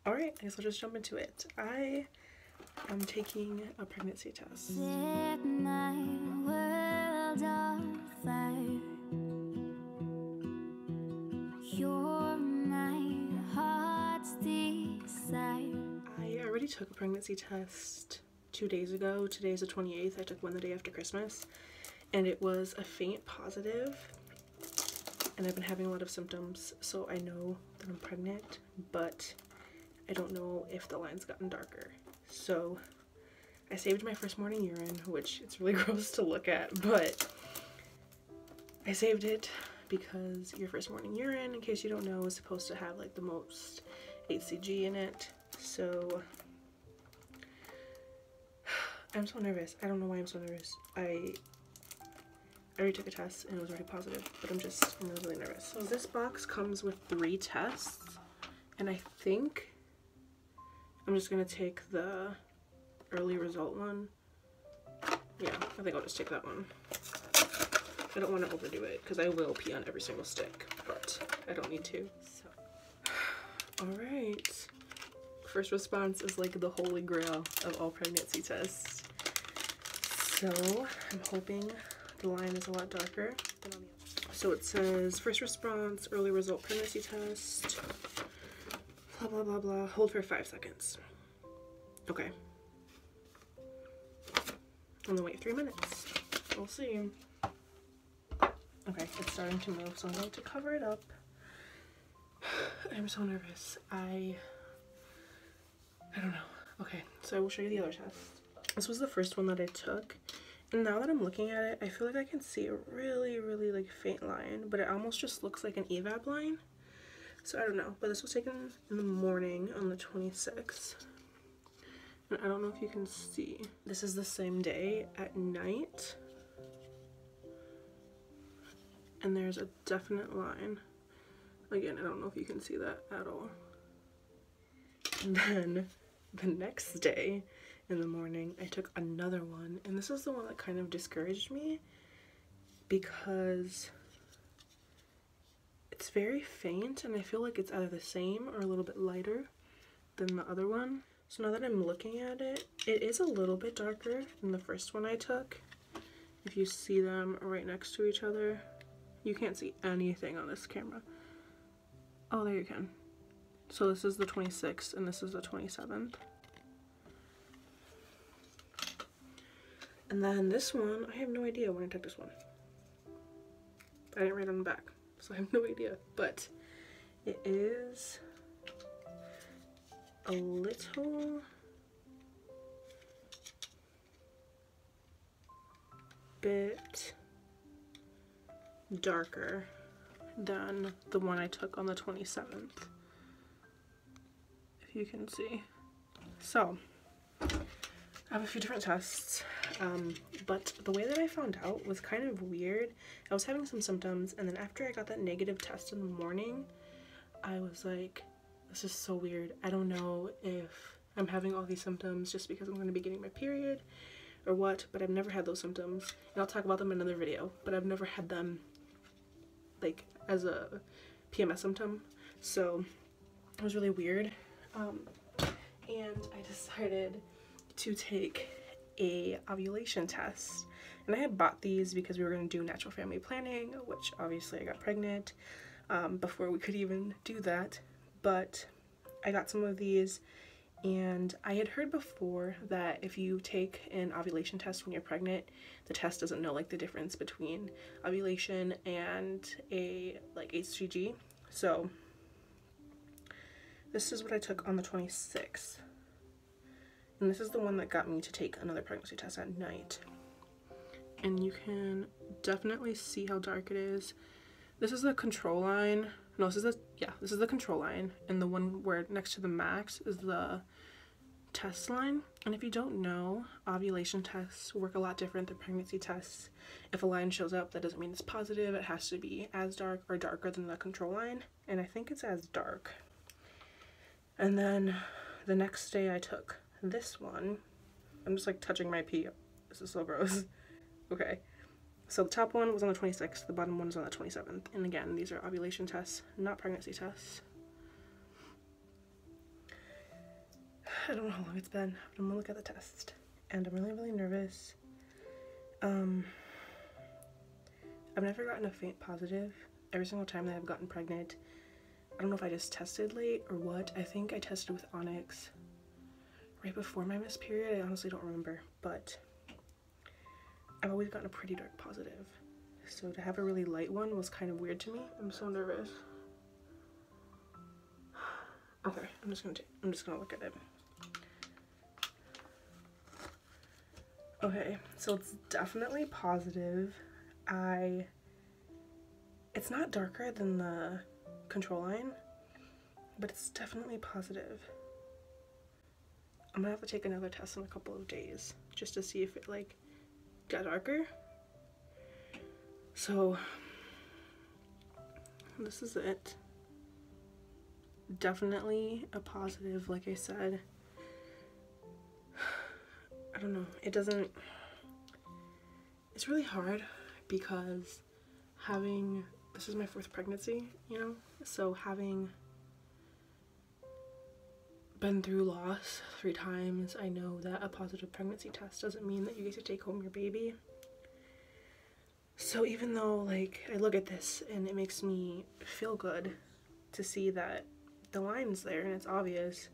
Alright, I guess I'll just jump into it. I am taking a pregnancy test. Set my world on fire. You're my heart's desire. I already took a pregnancy test 2 days ago. Today's the 28th. I took one the day after Christmas, and it was a faint positive. And I've been having a lot of symptoms, so I know that I'm pregnant, but I don't know if the line's gotten darker. So I saved my first morning urine, which it's really gross to look at, but I saved it because your first morning urine, in case you don't know, is supposed to have like the most HCG in it. So I'm so nervous. I don't know why I'm so nervous. I already took a test and it was already positive, but I'm really nervous. So this box comes with 3 tests, and I think I'm just gonna take the early result one. Yeah, I think I'll just take that one. I don't want to overdo it because I will pee on every single stick, but I don't need to. So, alright. First response is like the holy grail of all pregnancy tests. So I'm hoping the line is a lot darker than on the other. So it says first response, early result pregnancy test, blah blah blah blah, hold for 5 seconds. Okay. And then wait 3 minutes. We'll see. Okay, it's starting to move, so I'm going to cover it up. I'm so nervous. I don't know. Okay, so I will show you the other test. This was the first one that I took, and now that I'm looking at it, I feel like I can see a really like faint line, but it almost just looks like an evap line. So I don't know, but this was taken in the morning on the 26th. And I don't know if you can see. This is the same day at night. And there's a definite line. Again, I don't know if you can see that at all. And then the next day in the morning, I took another one. And this is the one that kind of discouraged me because it's very faint and I feel like it's either the same or a little bit lighter than the other one. So now that I'm looking at it, it is a little bit darker than the first one I took. If you see them right next to each other, you can't see anything on this camera. Oh, there you can. So this is the 26th and this is the 27th. And then this one, I have no idea when I took this one. I didn't write on the back, so I have no idea. But it is a little bit darker than the one I took on the 27th, if you can see. So I have a few different tests, but the way that I found out was kind of weird. I was having some symptoms, and then after I got that negative test in the morning, I was like, this is so weird. I don't know if I'm having all these symptoms just because I'm going to be getting my period or what, but I've never had those symptoms, and I'll talk about them in another video, but I've never had them like as a PMS symptom, so it was really weird. And I decided to take a ovulation test, and I had bought these because we were going to do natural family planning, which obviously I got pregnant before we could even do that. But I got some of these, and I had heard before that if you take an ovulation test when you're pregnant, the test doesn't know like the difference between ovulation and a like HCG. So this is what I took on the 26th. And this is the one that got me to take another pregnancy test at night. And you can definitely see how dark it is. This is the control line. No, this is the control line, and the one where next to the max is the test line. And if you don't know, ovulation tests work a lot different than pregnancy tests. If a line shows up, that doesn't mean it's positive. It has to be as dark or darker than the control line, and I think it's as dark. And then the next day I took this one. I'm just like touching my pee. This is so gross. Okay. So the top one was on the 26th, the bottom one is on the 27th. And again, these are ovulation tests, not pregnancy tests. I don't know how long it's been, but I'm gonna look at the test. And I'm really nervous. I've never gotten a faint positive. Every single time that I've gotten pregnant, I don't know if I just tested late or what. I think I tested with Onyx right before my missed period. I honestly don't remember, but I've always gotten a pretty dark positive. So to have a really light one was kind of weird to me. I'm so nervous. Okay, I'm just gonna look at it. Okay, so it's definitely positive. It's not darker than the control line, but it's definitely positive. I'm gonna have to take another test in a couple of days just to see if it like got darker. So this is it. Definitely a positive, like I said. I don't know, it's really hard because this is my 4th pregnancy, you know, so having been through loss 3 times, I know that a positive pregnancy test doesn't mean that you get to take home your baby. So even though like I look at this and it makes me feel good to see that the line's there and it's obvious,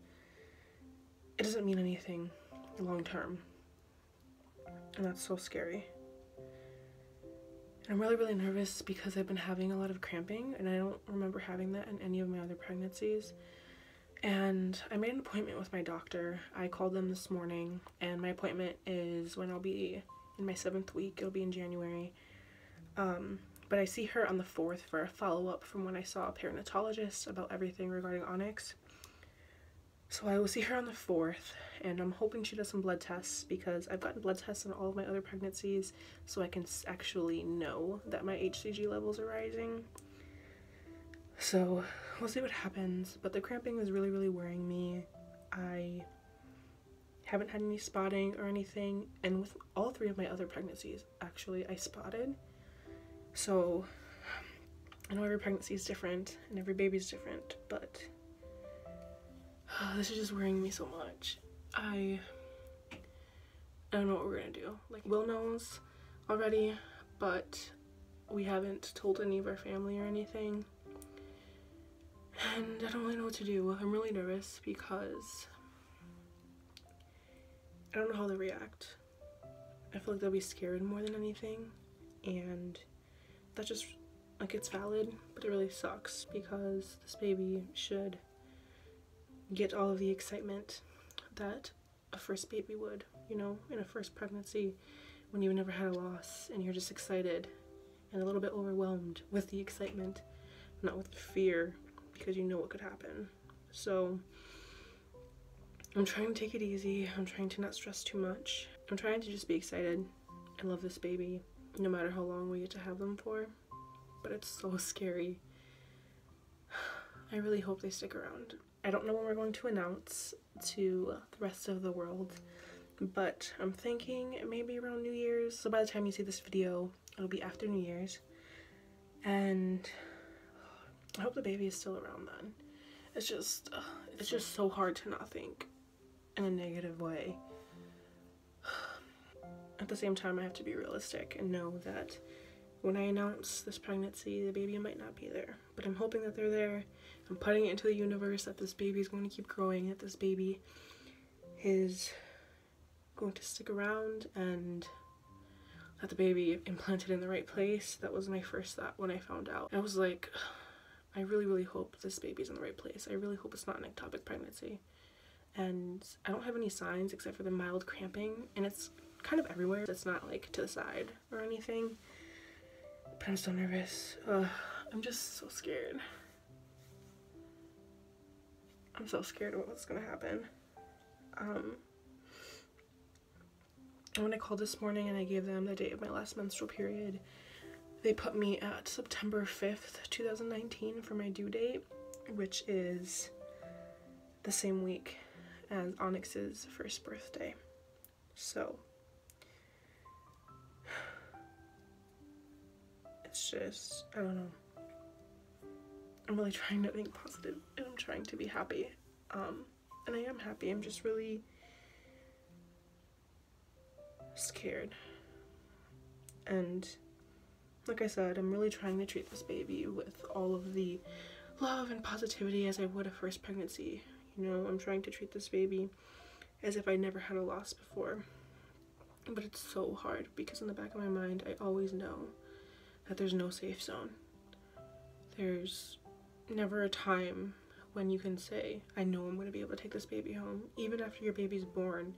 it doesn't mean anything long term. And that's so scary. I'm really nervous because I've been having a lot of cramping and I don't remember having that in any of my other pregnancies. And I made an appointment with my doctor. I called them this morning and my appointment is when I'll be in my 7th week. It'll be in January. But I see her on the 4th for a follow-up from when I saw a perinatologist about everything regarding Onyx. So I will see her on the 4th, and I'm hoping she does some blood tests because I've gotten blood tests on all of my other pregnancies so I can actually know that my HCG levels are rising. So we'll see what happens, but the cramping is really worrying me. I haven't had any spotting or anything, and with all 3 of my other pregnancies, actually, I spotted. So I know every pregnancy is different and every baby is different, but this is just worrying me so much. I don't know what we're gonna do. Like, Will knows already, but we haven't told any of our family or anything. And I don't really know what to do. I'm really nervous because I don't know how they'll react. I feel like they'll be scared more than anything, and that's just, like, it's valid, but it really sucks because this baby should get all of the excitement that a first baby would, you know, in a first pregnancy when you've never had a loss and you're just excited and a little bit overwhelmed with the excitement, not with the fear, because you know what could happen. So I'm trying to take it easy. I'm trying to not stress too much. I'm trying to just be excited and love this baby no matter how long we get to have them for, but it's so scary. I really hope they stick around. I don't know when we're going to announce to the rest of the world, but I'm thinking maybe around New Year's. So by the time you see this video, it'll be after New Year's, and I hope the baby is still around then. It's just so hard to not think in a negative way. At the same time, I have to be realistic and know that when I announce this pregnancy, the baby might not be there, but I'm hoping that they're there. I'm putting it into the universe that this baby is going to keep growing, that this baby is going to stick around, and that the baby implanted in the right place. That was my first thought when I found out. I was like, I really hope this baby's in the right place. I really hope it's not an ectopic pregnancy. And I don't have any signs except for the mild cramping, and it's kind of everywhere. It's not like to the side or anything, but I'm so nervous. I'm just so scared. I'm so scared of what's gonna happen. When I called this morning and I gave them the date of my last menstrual period, they put me at September 5th, 2019 for my due date, which is the same week as Onyx's first birthday. So it's just, I don't know. I'm really trying to think positive and I'm trying to be happy. And I am happy. happy. I'm just really scared. And like I said, I'm really trying to treat this baby with all of the love and positivity as I would a first pregnancy. You know, I'm trying to treat this baby as if I never had a loss before. But it's so hard because in the back of my mind, I always know that there's no safe zone. There's never a time when you can say, I know I'm going to be able to take this baby home. Even after your baby's born,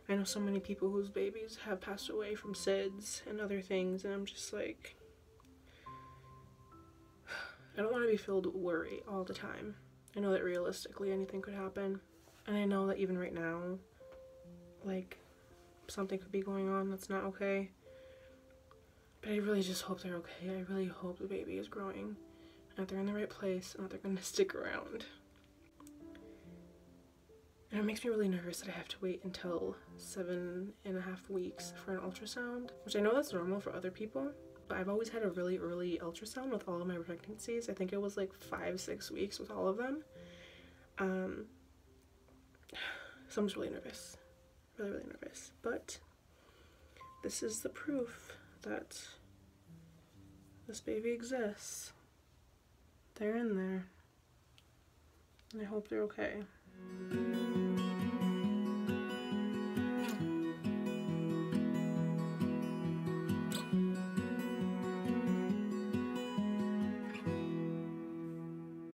I know so many people whose babies have passed away from SIDS and other things, and I'm just like, I don't want to be filled with worry all the time. I know that realistically anything could happen, and I know that even right now, like, something could be going on that's not okay. But I really just hope they're okay. I really hope the baby is growing, and that they're in the right place, and that they're gonna stick around. And it makes me really nervous that I have to wait until 7.5 weeks for an ultrasound, which I know that's normal for other people, but I've always had a really early ultrasound with all of my pregnancies. I think it was like 5-6 weeks with all of them. So I'm just really nervous. Really, really nervous. But this is the proof that this baby exists. They're in there. And I hope they're okay.